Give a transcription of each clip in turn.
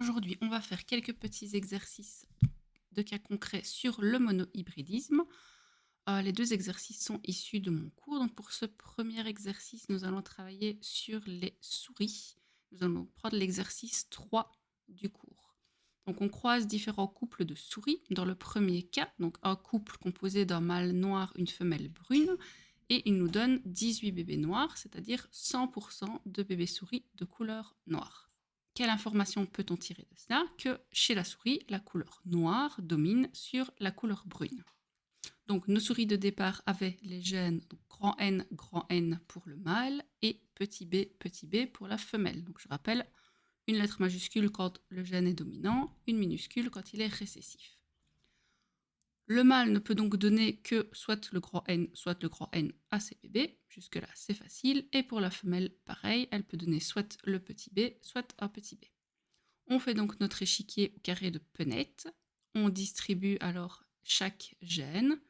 Aujourd'hui, on va faire quelques petits exercices de cas concrets sur le monohybridisme. Les deux exercices sont issus de mon cours. Donc pour ce premier exercice, nous allons travailler sur les souris. Nous allons prendre l'exercice 3 du cours. Donc on croise différents couples de souris. Dans le premier cas, donc un couple composé d'un mâle noir, une femelle brune, et il nous donne 18 bébés noirs, c'est-à-dire 100% de bébés souris de couleur noire. Quelle information peut-on tirer de cela? Que chez la souris, la couleur noire domine sur la couleur brune. Donc nos souris de départ avaient les gènes grand N pour le mâle et petit b pour la femelle. Donc je rappelle, une lettre majuscule quand le gène est dominant, une minuscule quand il est récessif. Le mâle ne peut donc donner que soit le grand N, soit le grand N à ses bébés. Jusque-là, c'est facile. Et pour la femelle, pareil, elle peut donner soit le petit b, soit un petit b. On fait donc notre échiquier au carré de Punnett. On distribue alors chaque gène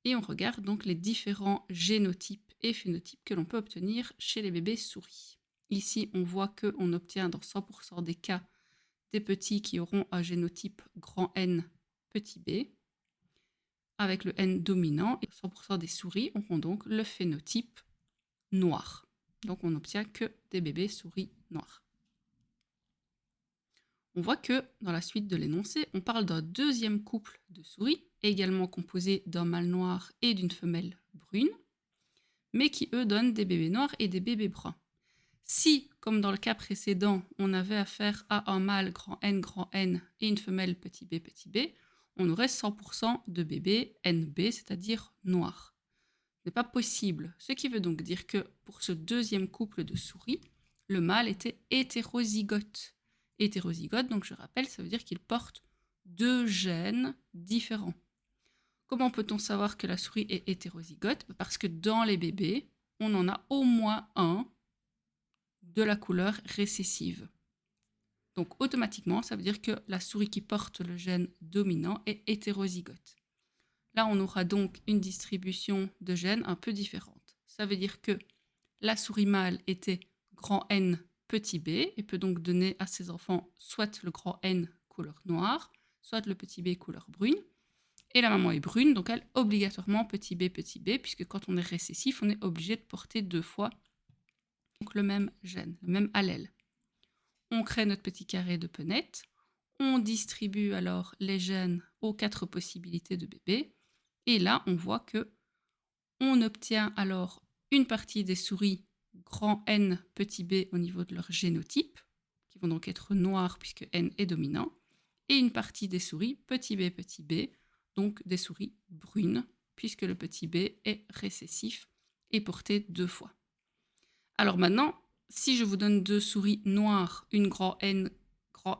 et on regarde donc les différents génotypes et phénotypes que l'on peut obtenir chez les bébés souris. Ici, on voit qu'on obtient dans 100% des cas des petits qui auront un génotype grand N, petit b, avec le N dominant, et 100% des souris auront donc le phénotype noir. Donc on n'obtient que des bébés souris noirs. On voit que, dans la suite de l'énoncé, on parle d'un deuxième couple de souris, également composé d'un mâle noir et d'une femelle brune, mais qui, eux, donnent des bébés noirs et des bébés bruns. Si, comme dans le cas précédent, on avait affaire à un mâle grand N et une femelle petit b, on aurait 100% de bébés NB, c'est-à-dire noirs. Ce n'est pas possible, ce qui veut donc dire que pour ce deuxième couple de souris, le mâle était hétérozygote. Hétérozygote, donc je rappelle, ça veut dire qu'il porte deux gènes différents. Comment peut-on savoir que la souris est hétérozygote? Parce que dans les bébés, on en a au moins un de la couleur récessive. Donc automatiquement, ça veut dire que la souris qui porte le gène dominant est hétérozygote. Là, on aura donc une distribution de gènes un peu différente. Ça veut dire que la souris mâle était grand N petit b et peut donc donner à ses enfants soit le grand N couleur noire, soit le petit b couleur brune. Et la maman est brune, donc elle obligatoirement petit b, puisque quand on est récessif, on est obligé de porter deux fois donc le même gène, le même allèle. On crée notre petit carré de Punnett, on distribue alors les gènes aux 4 possibilités de bébés, et là on voit que on obtient alors une partie des souris grand N petit b au niveau de leur génotype, qui vont donc être noirs puisque N est dominant, et une partie des souris petit b, donc des souris brunes, puisque le petit b est récessif et porté deux fois. Alors maintenant, si je vous donne deux souris noires, une grand N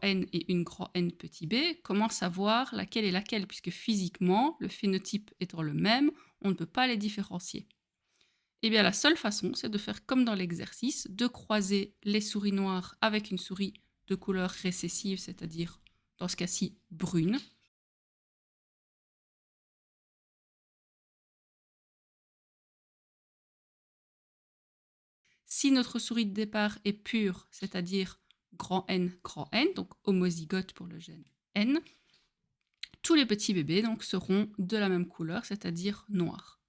et une grand N petit b, comment savoir laquelle est laquelle? Puisque physiquement, le phénotype étant le même, on ne peut pas les différencier. Eh bien, la seule façon, c'est de faire comme dans l'exercice, de croiser les souris noires avec une souris de couleur récessive, c'est-à-dire, dans ce cas-ci, brune. Si notre souris de départ est pure, c'est-à-dire grand N, donc homozygote pour le gène N, tous les petits bébés donc, seront de la même couleur, c'est-à-dire noir.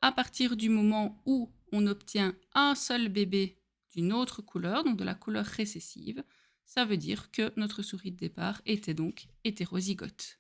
À partir du moment où on obtient un seul bébé d'une autre couleur, donc de la couleur récessive, ça veut dire que notre souris de départ était donc hétérozygote.